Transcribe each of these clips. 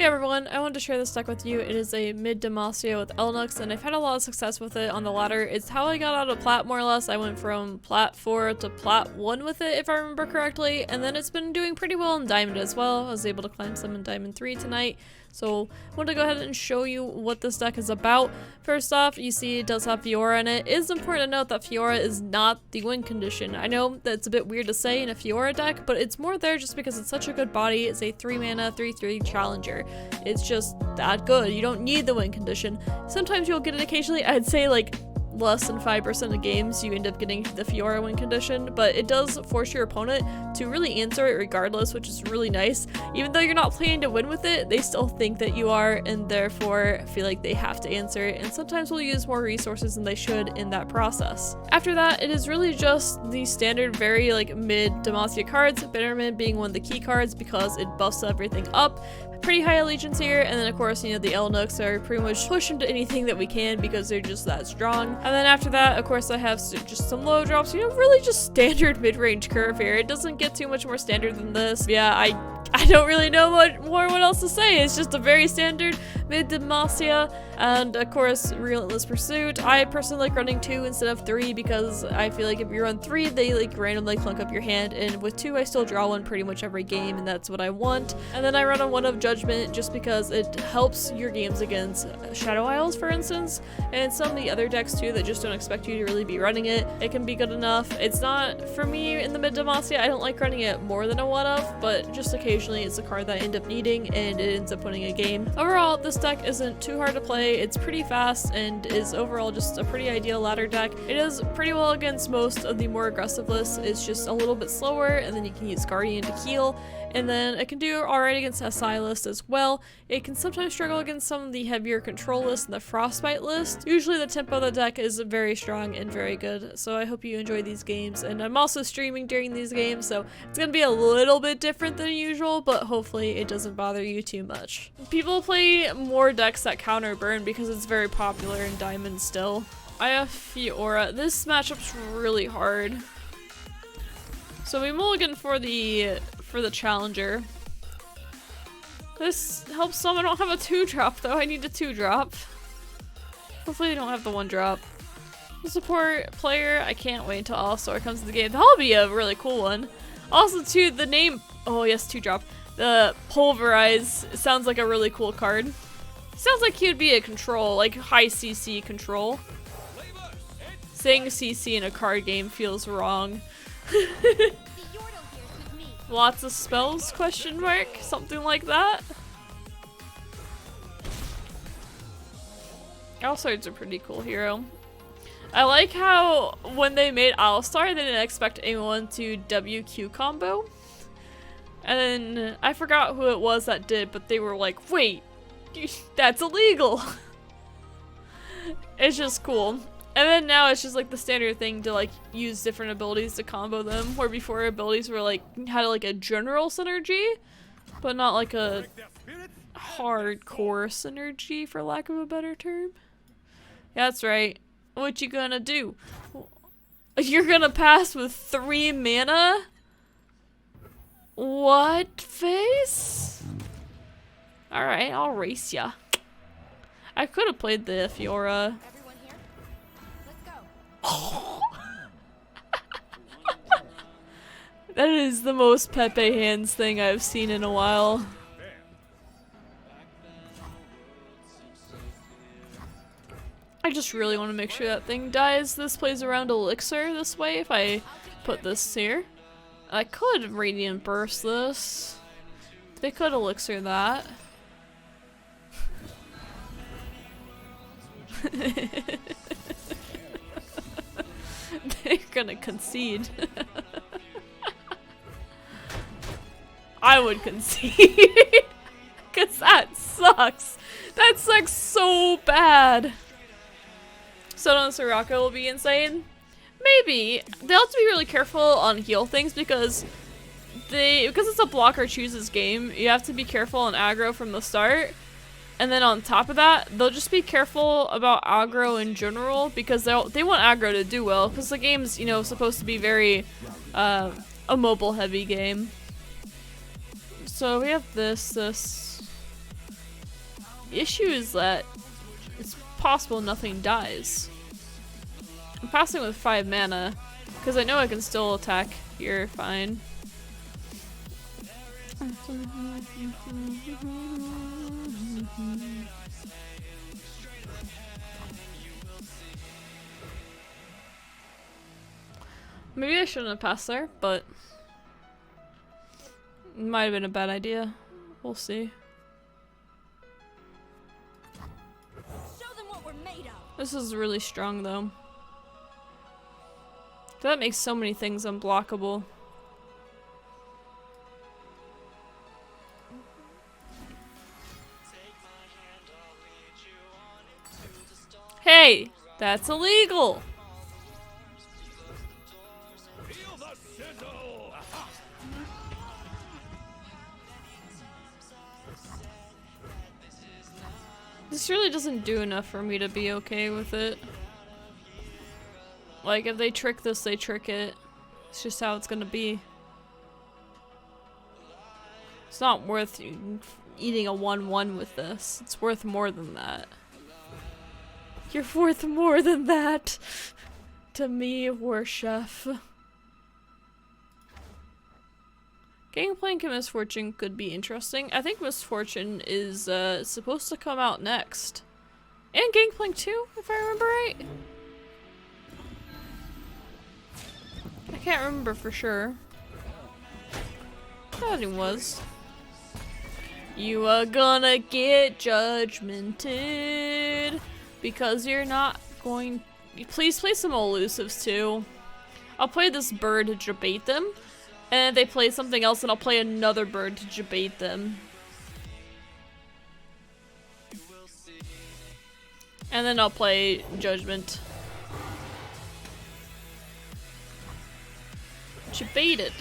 Hey everyone, I wanted to share this deck with you. It is a mid Demacia with Elnuks, and I've had a lot of success with it on the ladder. It's how I got out of Plat, more or less. I went from Plat 4 to Plat 1 with it, if I remember correctly, and then it's been doing pretty well in Diamond as well. I was able to climb some in Diamond 3 tonight, so I want to go ahead and show you what this deck is about. First off, you see it does have Fiora in it. It is important to note that Fiora is not the win condition. I know that it's a bit weird to say in a Fiora deck, but it's more there just because it's such a good body. It's a 3 mana, 3/3 challenger. It's just that good. You don't need the win condition. Sometimes you'll get it occasionally. I'd say like less than 5% of games you end up getting the Fiora win condition, but it does force your opponent to really answer it regardless, which is really nice. Even though you're not playing to win with it, they still think that you are, and therefore feel like they have to answer it, and sometimes will use more resources than they should in that process. After that, it is really just the standard very like mid Demacia cards, Bitterman being one of the key cards because it buffs everything up. Pretty high allegiance here, and then of course, you know, the Elnuks are pretty much push into anything that we can because they're just that strong. And then after that, of course, I have just some low drops, you know, really just standard mid-range curve here. It doesn't get too much more standard than this. Yeah, I don't really know what else to say. It's just a very standard mid Demacia, and of course Relentless Pursuit. I personally like running 2 instead of 3 because I feel like if you run 3, they like randomly clunk up your hand, and with 2 I still draw one pretty much every game, and that's what I want. And then I run a 1 of Judgment just because it helps your games against Shadow Isles, for instance, and some of the other decks too that just don't expect you to really be running it. It can be good enough. It's not for me in the mid Demacia. I don't like running it more than a 1 of, but just occasionally it's a card that I end up needing and it ends up winning a game. Overall, this deck isn't too hard to play. It's pretty fast and is overall just a pretty ideal ladder deck. It is pretty well against most of the more aggressive lists. It's just a little bit slower, and then you can use Guardian to heal, and then it can do alright against SI list as well. It can sometimes struggle against some of the heavier control lists and the Frostbite list. Usually the tempo of the deck is very strong and very good, so I hope you enjoy these games. And I'm also streaming during these games, so it's gonna be a little bit different than usual, but hopefully it doesn't bother you too much. People play more decks that counter burn because it's very popular in Diamond still. I have Fiora. This matchup's really hard. So we mulligan for the challenger. This helps some. I don't have a 2-drop though. I need a 2-drop. Hopefully I don't have the 1-drop. The support player, I can't wait until All-Star comes to the game. That'll be a really cool one. Also too, the name, oh yes, 2-drop. The Pulverize sounds like a really cool card. Sounds like he would be a control, like high CC control. Saying CC in a card game feels wrong. Lots of spells, question mark? Something like that. All-Star's a pretty cool hero. I like how when they made All-Star, they didn't expect anyone to WQ combo. And then I forgot who it was that did, but they were like, wait, that's illegal. It's just cool. And then now it's just like the standard thing to like use different abilities to combo them, where before abilities were like had like a general synergy, but not like a hardcore synergy, for lack of a better term. Yeah, that's right. What you gonna do? You're gonna pass with 3 mana? What face? Alright, I'll race ya. I could have played the Fiora. That is the most Pepe hands thing I've seen in a while. I just really want to make sure that thing dies. This plays around Elixir this way if I put this here. I could Radiant Burst this. They could Elixir that. They're gonna concede. I would concede. Cause that sucks. That sucks so bad. Soda and Soraka will be insane. Maybe. They'll have to be really careful on heal things because it's a blocker chooses game, you have to be careful on aggro from the start. And then on top of that, they'll just be careful about aggro in general because they want aggro to do well because the game's, you know, supposed to be very a mobile heavy game. So we have this. The issue is that it's possible nothing dies. I'm passing with 5 mana, because I know I can still attack here fine. Maybe I shouldn't have passed there, but it might have been a bad idea. We'll see. Show them what we're made of. This is really strong though. That makes so many things unblockable. Hey! That's illegal! This really doesn't do enough for me to be okay with it. Like, if they trick this, they trick it. It's just how it's gonna be. It's not worth eating a 1-1 with this. It's worth more than that. You're worth more than that! To me, War Chef. Gangplank and Misfortune could be interesting. I think Misfortune is supposed to come out next. And Gangplank too, if I remember right. I can't remember for sure. I thought it was. You are gonna get judgmented because you're not going. Please play some elusives too. I'll play this bird to debate them. And they play something else, and I'll play another bird to debate them. And then I'll play Judgment. Debated.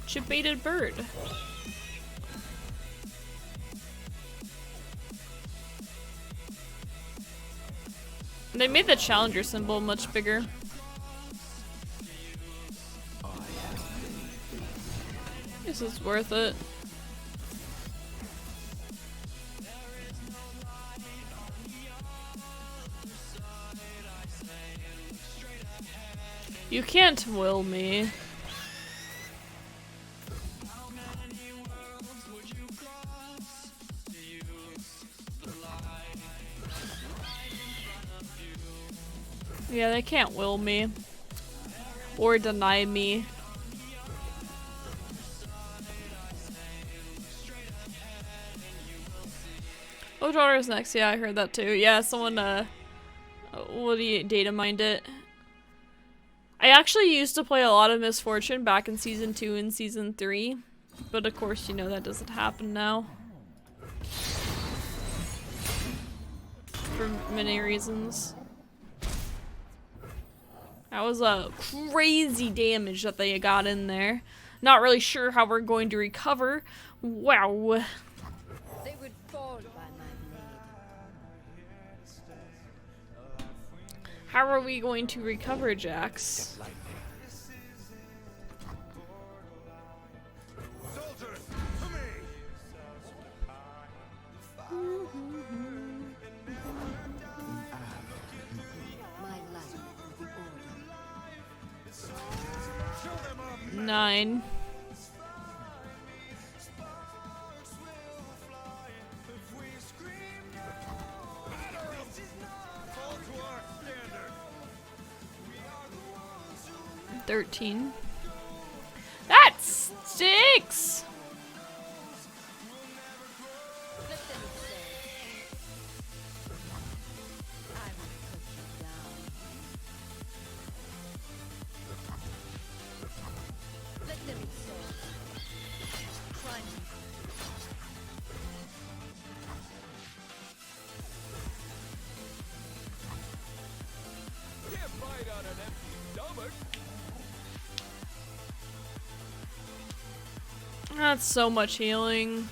Debated bird. They made the challenger symbol much bigger. This is worth it. You can't will me. Yeah, they can't will me. Or deny me. Oh, daughter's next. Yeah, I heard that too. Yeah, someone, what do you data mined it? I actually used to play a lot of Misfortune back in Season 2 and Season 3. But of course, you know that doesn't happen now. For many reasons. That was a crazy damage that they got in there. Not really sure how we're going to recover. Wow. They would fall by my blade. How are we going to recover, Jax? Nine. $13. That stinks! That's so much healing.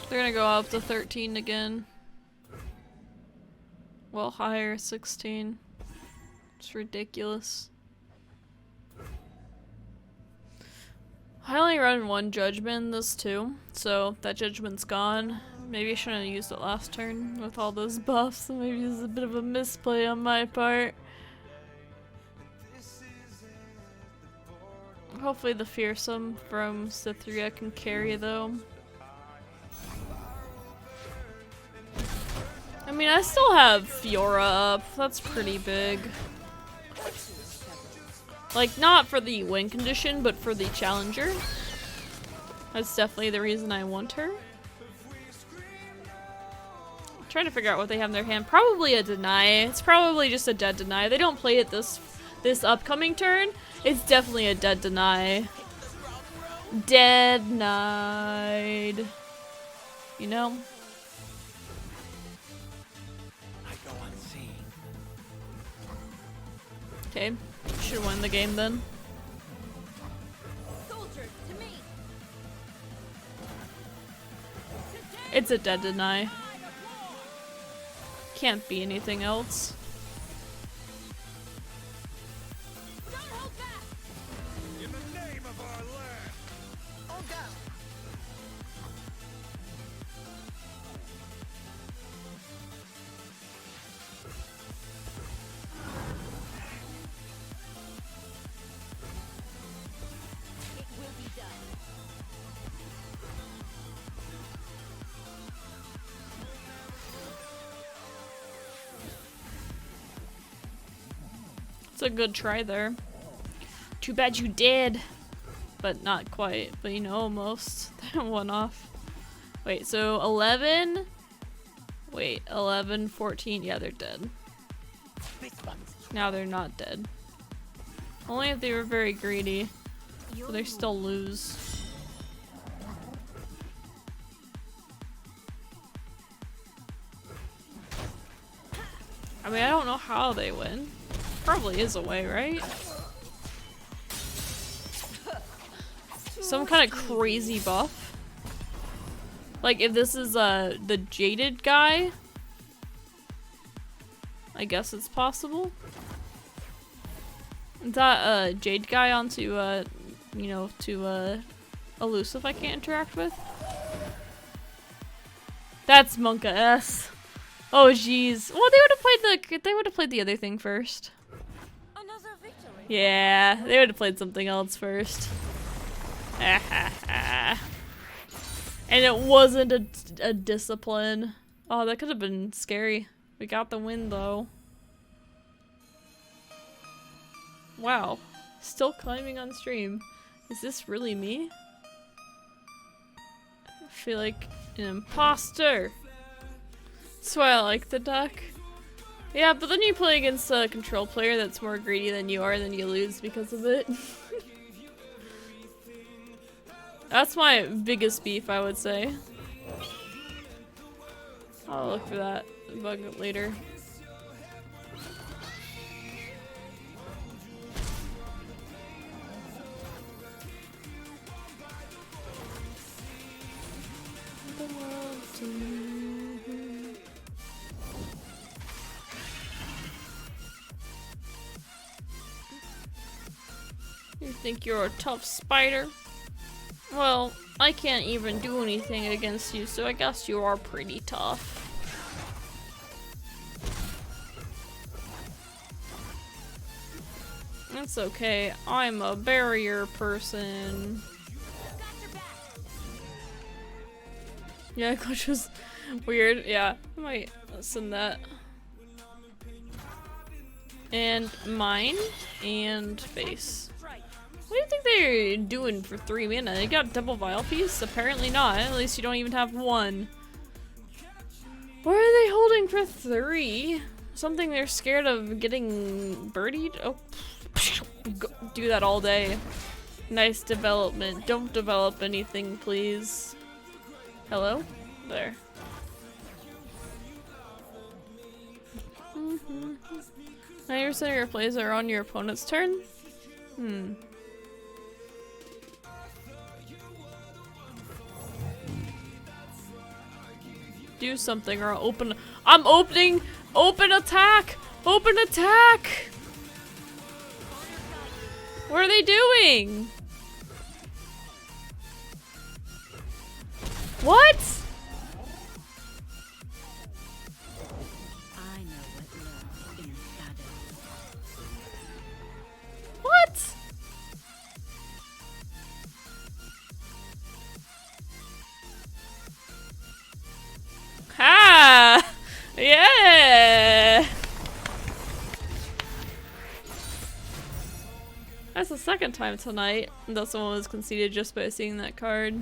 They're gonna go up to 13 again. Well, higher, 16. It's ridiculous. I only run one judgment this too, so that judgment's gone. Maybe I shouldn't have used it last turn with all those buffs. Maybe it was a bit of a misplay on my part. Hopefully the fearsome from Cytheria can carry though. I mean, I still have Fiora up. That's pretty big. Like, not for the win condition, but for the challenger. That's definitely the reason I want her. I'm trying to figure out what they have in their hand. Probably a deny. It's probably just a dead deny. They don't play it this upcoming turn. It's definitely a dead deny. Denied. You know? Okay, should win the game then. Soldiers, to me. It's a dead deny. Can't be anything else. Don't hold back. In the name of our land. All down. It will be done. It's a good try there. Too bad you did. But not quite. But you know, almost. One off. Wait, so 11? Wait, 11, 14. Yeah, they're dead. Now they're not dead. Only if they were very greedy. But they still lose. I mean, I don't know how they win. Probably is a way, right? Some kind of crazy buff. Like if this is the jaded guy, I guess it's possible. Is that jade guy onto you know, to elusive I can't interact with? That's Monka S. Oh jeez. Well, they would have played the other thing first. Another victory. Yeah, they would have played something else first. And it wasn't a discipline. Oh, that could have been scary. We got the win though. Wow. Still climbing on stream. Is this really me? I feel like an imposter. That's why I like the deck. Yeah, but then you play against a control player that's more greedy than you are, and then you lose because of it. That's my biggest beef, I would say. I'll look for that bug later. You think you're a tough spider? Well, I can't even do anything against you, so I guess you are pretty tough. That's okay. I'm a barrier person. Yeah, glitch was weird. Yeah, I might send that. And mine and base. What do you think they're doing for 3 mana? They got double Vile Piece? Apparently not. At least you don't even have 1. What are they holding for 3? Something they're scared of getting birdied? Oh, do that all day. Nice development. Don't develop anything, please. Hello? There. 90% of your plays are on your opponent's turn? Do something or I'll open. I'm opening! Open attack! Open attack! What are they doing? What? I know what lurks in the shadows. What? Ha! Yeah! That's the second time tonight that someone was conceded just by seeing that card.